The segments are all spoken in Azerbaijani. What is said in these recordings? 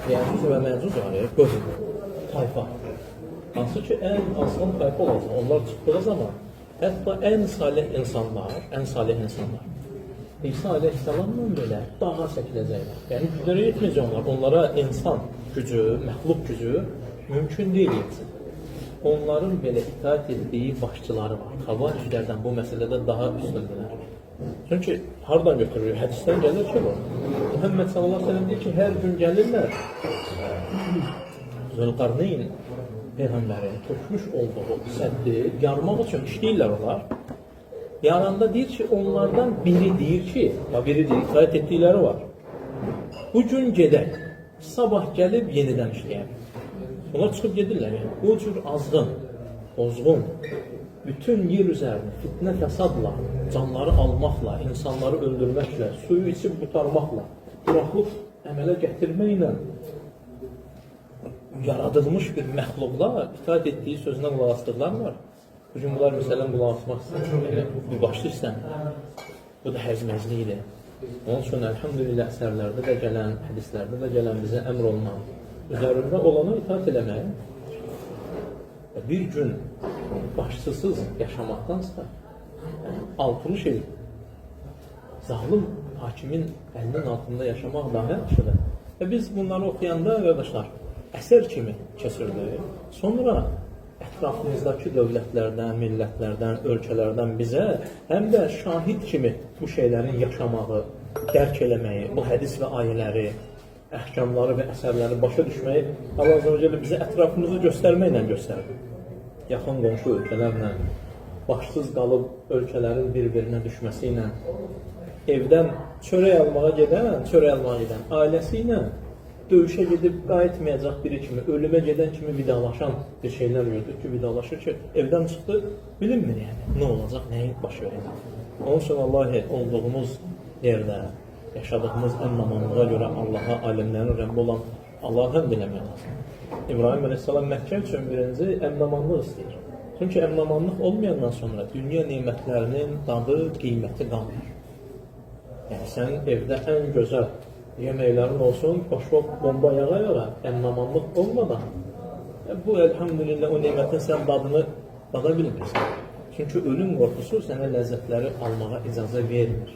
Yəcuc və Məcuc var ya, qövm, tayfa. Hansı ki, ən azğın tayfa olacaq. Onlar çıxdığı zaman, hətta ən salih insanlar, İsa aleyhissalamla belə dağa çəkiləcəklər. Yəni, gücləri yetməyəcək onlar. Onlara insan gücü, məxluq gücü mümkün deyil yetsin. Onların belə itaat etdiyi başçıları var. Xavariclərdən bu məsələdə daha üstündürlər. Çünki hardan götürülür? Hədisdən gəlir ki, bu. Muhammed sallallahu aleyhi ve sellem deyir ki, hər gün gəlirlər. Zülqarneyn Peyğəmbərin tökmüş olduğu səddi yarmaq üçün işləyirlər onlar. Yaranda deyir ki, onlardan biri deyir ki, biri deyir, itaat etdikləri var. Bu gün gedək, sabah gəlib yenidən işləyək. Onlar çıxıb gedirlər, yəni. O cür azğın, bozğun, bütün yer üzərini fitnə fəsadla, canları almaqla, insanları öldürməklə, suyu içib qutarmaqla, quraqlıq əmələ gətirməklə yaradılmış bir məxluqla itaat etdiyi sözünə qulaq asdıqlar var. Bugün bunlar məsələn qulaq asmaq istəyir, bir başlı istəmir. Bu da həzməzlikdir. Onun üçün, əlhamdülillah, əsərlərdə də gələn, hədislərdə də gələn bizə əmr olunan, üzərində olana itaat eləmək, bir gün başçısız yaşamaqdansa, altılı şey, zalim hakimin əlinin altında yaşamaq daha yaxşıdır. Və biz bunları oxuyanda, qardaşlar, əsər kimi keçirdik. Sonra ətrafımızdakı dövlətlərdən, millətlərdən, ölkələrdən bizə həm də şahid kimi bu şeylərin yaşamağı, dərk eləməyi, bu hədis və ayələri, əhkamları və əsərləri başa düşməyi Allah Azə və Cəllə bizə ətrafımızı göstərməklə göstərir. Yaxın qonşu ölkələrlə, başsız qalıb ölkələrin bir-birinə düşməsi ilə, evdən çörək almağa gedən ailəsi ilə döyüşə gedib qayıtmayacaq biri kimi, ölümə gedən kimi vidalaşan bir şeylər gördük ki, vidalaşır ki, evdən çıxdı, bilinmir yəni, nə olacaq, nəyin baş verəcək. Onun üçün Allahi olduğumuz yerdə, yaşadığımız əmnamanlığa görə Allaha, alimlərin Rəbbi olan Allaha həmd eləmək lazım. İbrahim əleyhissalam Məkkə üçün birinci əmnamanlıq istəyir. Çünki əmnamanlıq olmayandan sonra dünya nemətlərinin dadı, qiyməti qalmır. Yəni, sənin evdə ən gözəl yeməklərin olsun, boş-boş bomba yağa-yağa, əmnamanlıq olmadan, bu, elhamdülillah, o nemətin sən dadını dada bilmirsən. Çünki ölüm qorxusu sənə ləzzətləri almağa icazə vermir.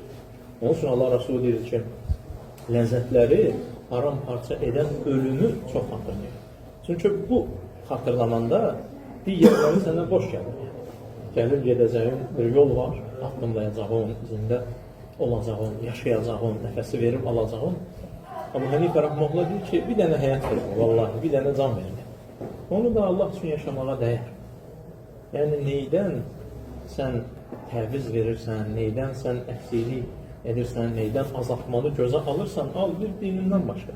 Onun üçün Allah Rasulü deyir ki, ləzzətləri paramparça edən ölümü çox xatırlayır. Çünki bu xatırlamanda digərləri sənə boş gəlir. Gəlir, gedəcəyin bir yol var, addımlayacağın, izində olacağın, yaşayacağın, nəfəsi verib alacağın. Amma Hənifə Rəhməhullah deyir ki, bir dənə həyat verir, vallahi, bir dənə can verir. Onu da Allah üçün yaşamağa dəyər. Yəni, neydən sən təviz verirsən, neydən sən əksilik edirsən, neydən azaltmalı gözə alırsan, al bir dinindən başqa.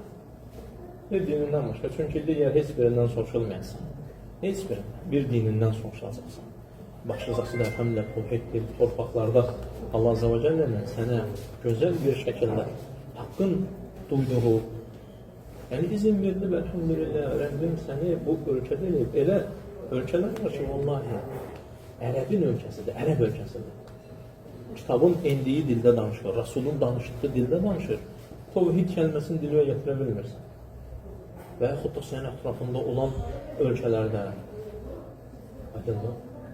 Bir dinindən başqa. Çünki digər heç birindən soruşulmayasın. Heç birindən. Bir dinindən soruşacaqsan. Başlıcası da həmlə tövhiddir, torpaqlarda Allah Azə və Cəllələ sənə gözəl bir şəkildə haqqın duyduğu, yəni izin verilib, əlhamdülillah, Rəbbim səni bu ölkədə eləyib. Elə ölkələr var ki, vallahi, ərəbin ölkəsidir, ərəb ölkəsidir. Kitabın endiyi dildə danışır, Rasulun danışdığı dildə danışır. Tövhid kəlməsini dilə gətirə bilmirsən. Və yaxud da sənin ətrafında olan ölkələrdə,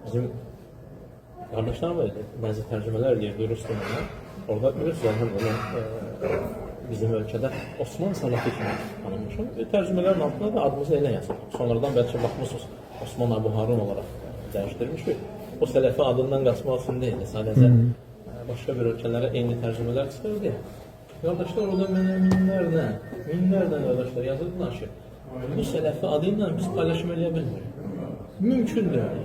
bizim qardaşlar var idi, bəzi tərcümələr edirdi rus dilinə. Orada bilirsiniz, həm bizim ölkədə Osman Salafi kimi tanınmışım. Tərcümələrin altında da adımızı elə yazılır. Sonradan bəlkə baxmışsınız, Osman Abu Harun olaraq dəyişdirmişik. O Sələfi adından qaçmaq üçün deyildi. Sadəcə başqa bir ölkələrə eyni tərcümələr çıxırdı. Qardaşlar, orada mənə minlərlə qardaşlar yazırdılar ki, bu Sələfi adı ilə biz paylaşım eləyə bilmirik. Mümkün deyil.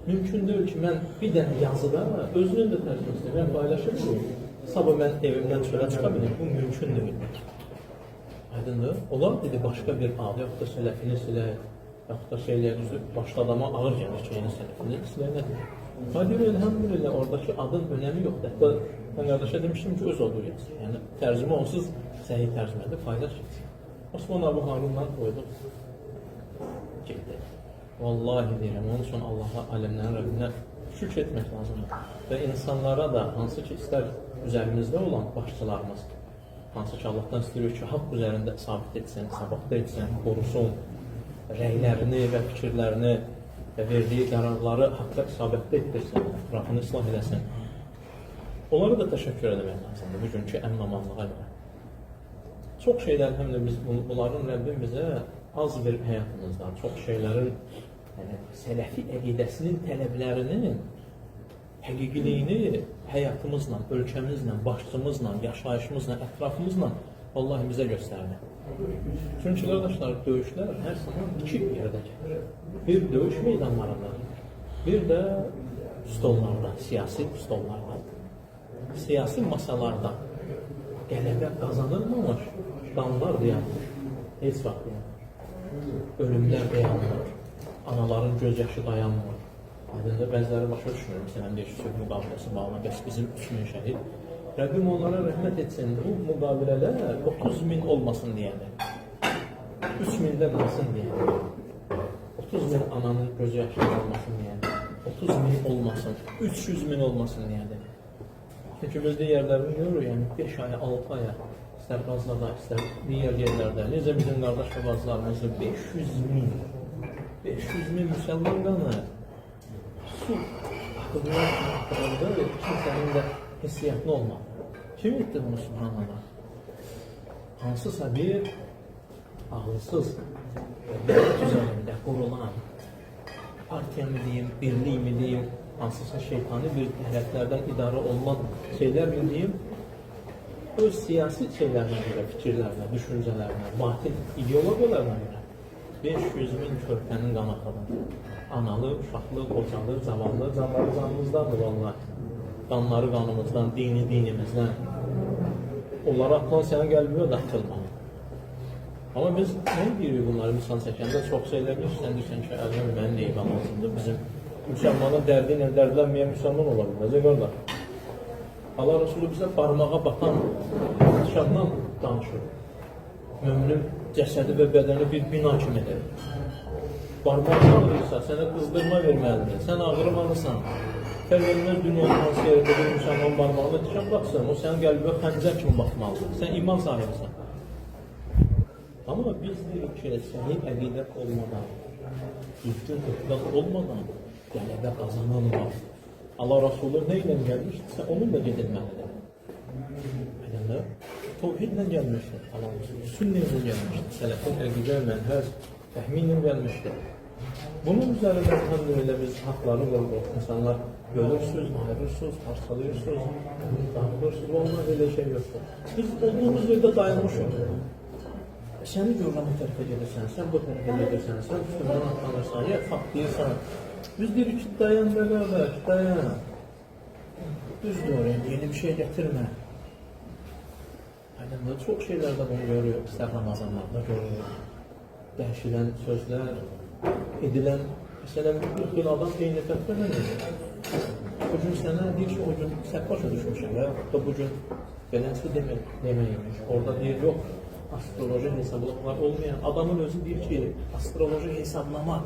Mümkün deyil ki, mən bir dənə yazıda özünün də tərcüməsini mən paylaşırım. Sabah mən evimdən çölə çıxa bilim, bu mümkün deyil. Aydındır? Onlar dedi, başqa bir adı, yaxud da Sələfini silək, yaxud da şeylər üzrü başqa adama ağır gəlir ki, yeni Sələfini silək nədir? Qadir, elhamdülillah, oradakı adın önəmi yoxdur. Hətta mən qardaşa demişdim ki, öz olduğu yazsın. Yəni, tərcümə onsuz səhih tərcümədir, faydaş getsin. Osman Abu Harundan qoyduq. Getdi. Vallahi deyirəm, onun üçün Allaha, aləmlərin Rəbbinə şükr etmək lazımdır. Və insanlara da, hansı ki, istər üzərimizdə olan başçılarımız, hansı ki Allahdan istəyir ki, haqq üzərində sabit etsin, sabaqda etsin, qorusun, rəylərini və fikirlərini və verdiyi qərarları haqqa isabətdə etdirsin, ətrafını islah eləsin. Onlara da təşəkkür eləmək lazımdır bugünkü əmin-amanlığa görə. Çox şeylər, həm də biz bunların Rəbbim bizə az bir həyatımızdan, çox şeylərin sələfi əqidəsinin tələblərinin həqiqiliyini həyatımızla, ölkəmizlə, başçımızla, yaşayışımızla, ətrafımızla vallahi bizə göstərdi. Çünki qardaşlar, döyüşlər hər zaman iki yerdə gəlir. Bir döyüş meydanlarında, bir də stollarda, siyasi stollarda, siyasi masalarda qələbə qazanılmamış, qanlar dayanmış, heç vaxt dayanmış. Ölümlər dayanmır, anaların göz yaşı dayanmır. Adında bəziləri başa düşmür, məsələn, bir sülh müqaviləsi bağlı, bəs bizim 3000 şəhid. Rəbbim onlara rəhmət etsin, bu müqavilələr 30.000 olmasın deyədir. 3.000'dən olmasın deyədir. 30.000 ananın göz yaşı olmasın deyədir. 30.000 olmasın, 300.000 olmasın deyədir. Çünki biz digərlərini görürük, yəni 5 aya, 6 aya, istər Qazlada, istər digər yerlərdə, necə bizim qardaş və bazılarımızda 500.000 müsəlman qanı su akıdlar akıdında kimsenin de hissiyatlı olmalı. Kim etti bunu subhanallah? Hansısa bir ağlısız devlet üzerinde kurulan partiya mı diyeyim, birliği mi diyeyim, hansısa şeytani bir hədəflərdən idarə olunan şeyler mi diyeyim, öz siyasi şeylerine göre, fikirlerine, düşüncelerine, batil ideologiyalarına göre 500.000 körpənin qan axıdır. Analı, uşaqlı, qocalı, zavallı, canları canımızdandır vallahi. Qanları qanımızdan, dini dinimizdən. Onlara atılan sənin qəlbinə də atılmalı. Amma biz nə deyirik bunları misal çəkəndə çox şeylər sən deyirsən ki, əvvəl mənim deyib anlasındır. Bizim müsəlmanın dərdi ilə dərdlənməyən müsəlman ola bilməz, qardaş. Allah Resulü bizə barmağa batan şahdan danışır. Möminin cəsədi və bədəni bir bina kimidir. Barmağını ağrıyırsa, sənə qızdırma verməlidir. Sən ağrımalısın. Fərqəlməz dünyada hansı yerdə bir müsəlman barmağına dikən baxsın, o sənin qəlbə xəncər kimi baxmalıdır. Sən iman sahibisən. Amma biz deyirik ki, səhih əqidə olmadan, düzgün ixtilaf olmadan qələbə qazanılmaz. Allah Resulü nə ilə gəlmişdirsə, onunla gedilməlidir. Ədəmlər tevhidlə gəlmişdir. Allah Resulü sünnə ilə gəlmişdir. Sələfin əqidə, mənhəc, fəhmi ilə gəlmişdir. Bunun üzərində elhamdülillah biz haqları qoruq. İnsanlar görürsünüz, ayırırsınız, parçalıyorsunuz, dağılırsınız. Olmaz elə şey yoxdur. Biz olduğumuz yerdə dayanmışıq. Səni görürəm bu tərəfə gedirsən, sən bu tərəfə gedirsən, sən üstündən atlanırsan, ya faktlayırsan. Biz deyirik ki, dayan da qardaş, dayan. Düzdür, yeni bir şey gətirmə. Aydındır, çox şeylərdə bunu görürük, istər Ramazanlarda görürük. Dəhşilən sözlər, edilən, məsələn, bir xil adam eyni tərəfə nə edir? O gün sənə deyir ki, o gün sən başa düşmüşəm və yaxud da bugün beləncə deməymiş. Orada deyir, yox, astroloji hesablamalar olmayan adamın özü deyir ki, astroloji hesablama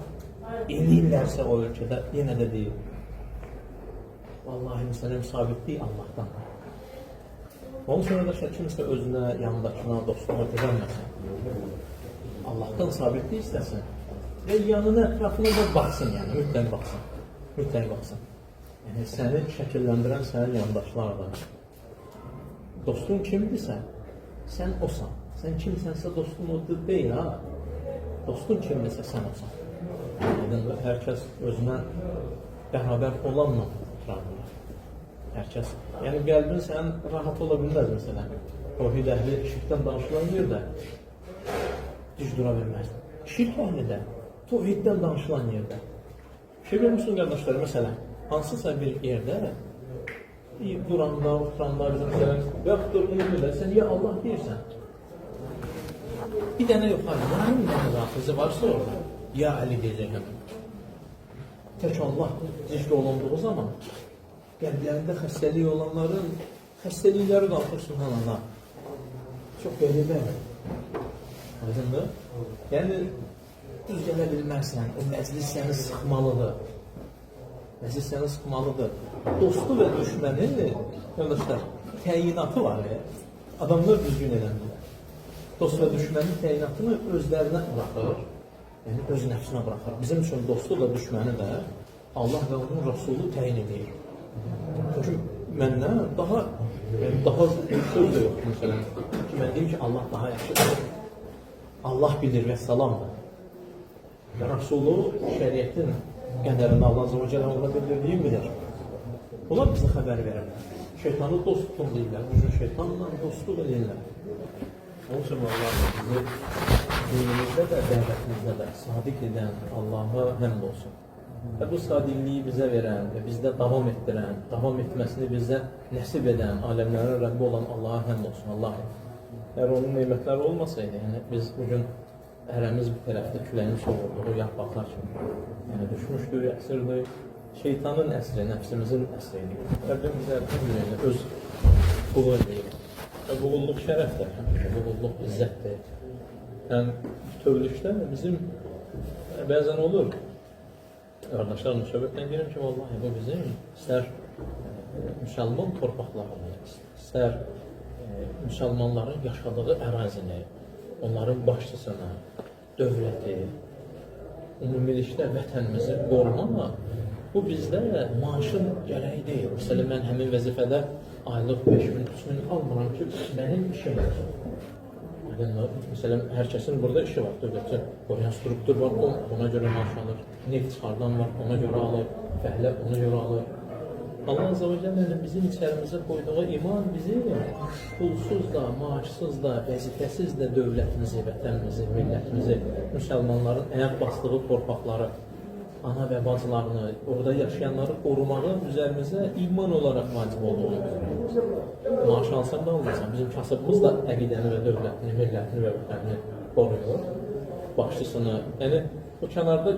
eləyirlərsə o ölkədə, yenə də deyir. Vallahi məsələn, sabitlik Allah'tan. Onun sonra da kimsə özünə, yanındakına, dostuna güvənməsin. Allah'tan sabitlik istəsin. Və yanına, ətrafına da baxsın, yəni, mütləq baxsın. Mütləq baxsın. Yəni, səni şəkilləndirən sənin yandaşlardır. Dostun kimdirsə, sən osan. Sən kimsənsə dostun o deyil, ha? Dostun kimdirsə, sən osan. Hər kəs özünə bərabər olanla oturanlar. Hər kəs, yəni qəlbin sənin rahat ola bilməz, məsələn. Tevhid əhli şirkdən danışılan yerdə düz dura bilməz. Şirk əhli də tevhiddən danışılan yerdə. Şey görmüşsün, qardaşlar, məsələn, hansısa bir yerdə duranda, oturanda, bizim məsələn, yaxdır, bunu bilərsən, ya Allah deyirsən. Bir dənə yoxlar, mənim nə rahatıcı varsa orada, ya Əli deyəcək həmin. Tək Allah zikr olunduğu zaman qəlblərində xəstəliyi olanların xəstəlikləri qalxır, subhanallah. Çox qəribə. Aydındır? Yəni, düz gələ bilmərsən, o məclis səni sıxmalıdır. Məclis səni sıxmalıdır. Dostu və düşməni, qardaşlar, təyinatı var ya. adamlar düzgün eləmirlər. Dost və düşmənin təyinatını özlərinə buraxır, yəni öz nəfsinə buraxır. Bizim üçün dostu da düşməni də Allah və onun Rasulü təyin edir. Çünki məndən daha söz də yoxdur məsələn. Ki, mən deyim ki, Allah daha yaxşıdır. Allah bilir və salamdır. Və Rasulü şəriyyətin qədərində Allah Azəvə Cəllə ona bildirdiyi bilir. Onlar bizə xəbər verirlər. Şeytanı dost tutun deyirlər. Bugün şeytanla dostluq edirlər. Onun üçün Allah bizi dinimizdə də, dəvətimizdə də sadiq edən Allaha həmd olsun. Və bu sadiqliyi bizə verən və bizdə davam etdirən, davam etməsini bizə nəsib edən, aləmlərin Rəbbi olan Allaha həmd olsun. Allah. Əgər onun neymətləri olmasaydı, yəni biz bugün hərəmiz bir tərəfdə küləyin soğurduğu yarpaqlar kimi. Yəni düşmüşdür, əsirdir. Şeytanın əsri, nəfsimizin əsridir. Rəbbim bizə öz qulu edir. Və bu qulluq şərəfdir, bu qulluq izzətdir. Yəni, tövlükdə bizim bəzən olur. Qardaşlarla söhbətdən girim ki, vallahi bu bizim istər müsəlman torpaqlarını, istər müsəlmanların yaşadığı ərazini, onların başçısını, dövləti, ümumilikdə vətənimizi qorumaq, bu bizdə maaşın gərəyi deyil. Məsələn, mən həmin vəzifədə aylıq 5.000, 3.000 almıram ki, mənim işim olsun. Məsələn, hər kəsin burada işi var, dövlətin. Qoyan struktur var, ona görə maaş alır. Neft çıxardan var, ona görə alır. Fəhlə ona görə alır. Allah Azə və Cəllənin bizim içərimizə qoyduğu iman bizi pulsuz da, maaşsız da, vəzifəsiz də dövlətimizi, vətənimizi, millətimizi, müsəlmanların ayaq basdığı torpaqları, ana və bacılarını, orada yaşayanları qorumağı üzərimizə iman olaraq vacib olduğunu görürük. Maaş alsam da olmasam, bizim kasıbımız da əqidəni və dövlətini, millətini və vətənini qoruyur. Başçısını, yəni o kənarda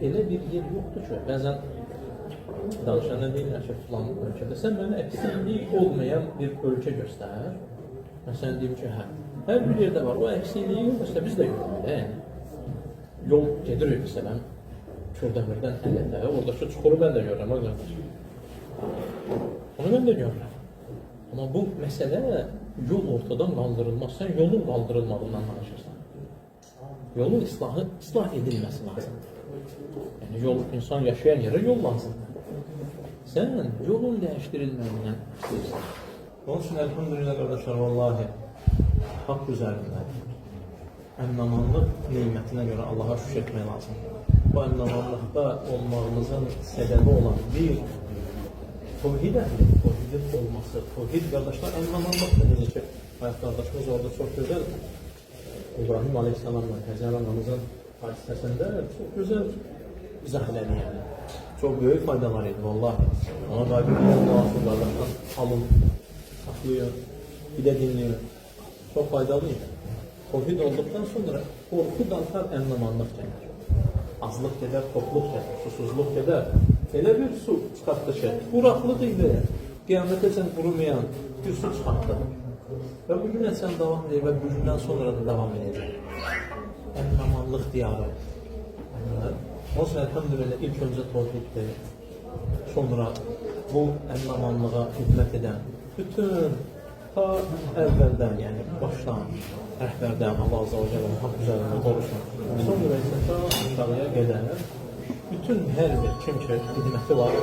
elə bir yer yoxdur ki, bəzən danışanda deyirlər ki, filan ölkədə sən mənə əksikliyi olmayan bir ölkə göstər. Məsələn, deyim ki, hər bir yerdə var, o əksikliyi yoxsa biz də görürük. Yol gedirik məsələn, Kürdəmirdən əlində, oradakı çuxuru mən də görürəm, onu mən də görürəm. Amma bu məsələ yol ortadan qaldırılmaz, sən yolun qaldırılmadığından danışırsan. Yolun islah edilməsi lazımdır. Yəni, insan yaşayan yerə yol lazımdır. Sən yolun dəyişdirilməyindən istəyirsən. Onun üçün, əlhamdülillah, qardaşlar, vallahi, haqq üzərindədir. Əminamanlıq neymətinə görə Allaha şükür etmək lazımdır. Bu əminamanlıqda olmağımızın səbəbi olan bir tohid əhli, tohidin olması, tohid qardaşlar əminamanlıqdır. Necə ki, hayat qardaşımız orada çox gözəl, İbrahim Aleyhisselamla Həzər anamızın hadisəsində çox gözəl izah elədi yəni. Çox böyük faydalar idi, vallahi. Ona dair bir Allah'ın qardaşlar alın, saxlayın, bir də dinləyin. Çox faydalı idi. Tohid olduqdan sonra qorxu qalxar, əminamanlıq gəlir. Azlıq gedər, toxluq gəlir, susuzluq gedər. Elə bir su çıxartdı ki, quraqlıq idi, qiyamətəcən qurumayan bir su çıxartdı. Və bugün sən davam edir və bugündən sonra da davam edəcək. Əminamanlıq diyarı. Olsun, əlhamdülillah, ilk öncə tohiddir. Sonra bu əminamanlığa xidmət edən bütün ta əvvəldən, yəni başdan, rəhbərdən, Allah Azə və Cəllənin haqq üzərində qoruşun. Sonra isə ta aşağıya qədər bütün hər bir kim ki xidməti var,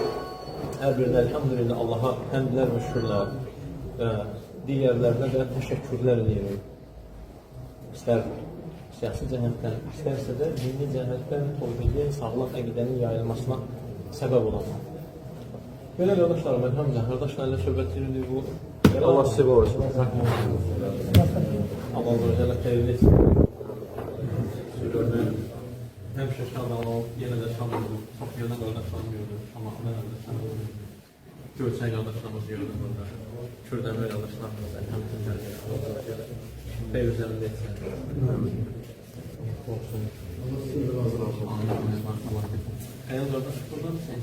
hər birdə əlhamdülillah Allaha həmdlər və şükürlər və digərlərinə də təşəkkürlər edirik. İstər siyasi cəhətdən, istərsə də dini cəhətdən tohidin, sağlam əqidənin yayılmasına səbəb olan. Belə qardaşlarım, əlhamdülillah, qardaşlarla söhbət edirik bu. Allah sizi qorusun. Allah Azərbaycanla xeyirli etsin. Həmişə şad olub, yenə də şad olub. Çox yana qardaşlarım gördüm, Şamaqlı qardaşlarım, Göyçay qardaşlarımız gördüm burada. Kürdəmir qardaşlarımız, əlhamdülillah. Xeyr üzərində etsin. Olsun. Allah razı olsun. Əyən qardaş buradan mısın?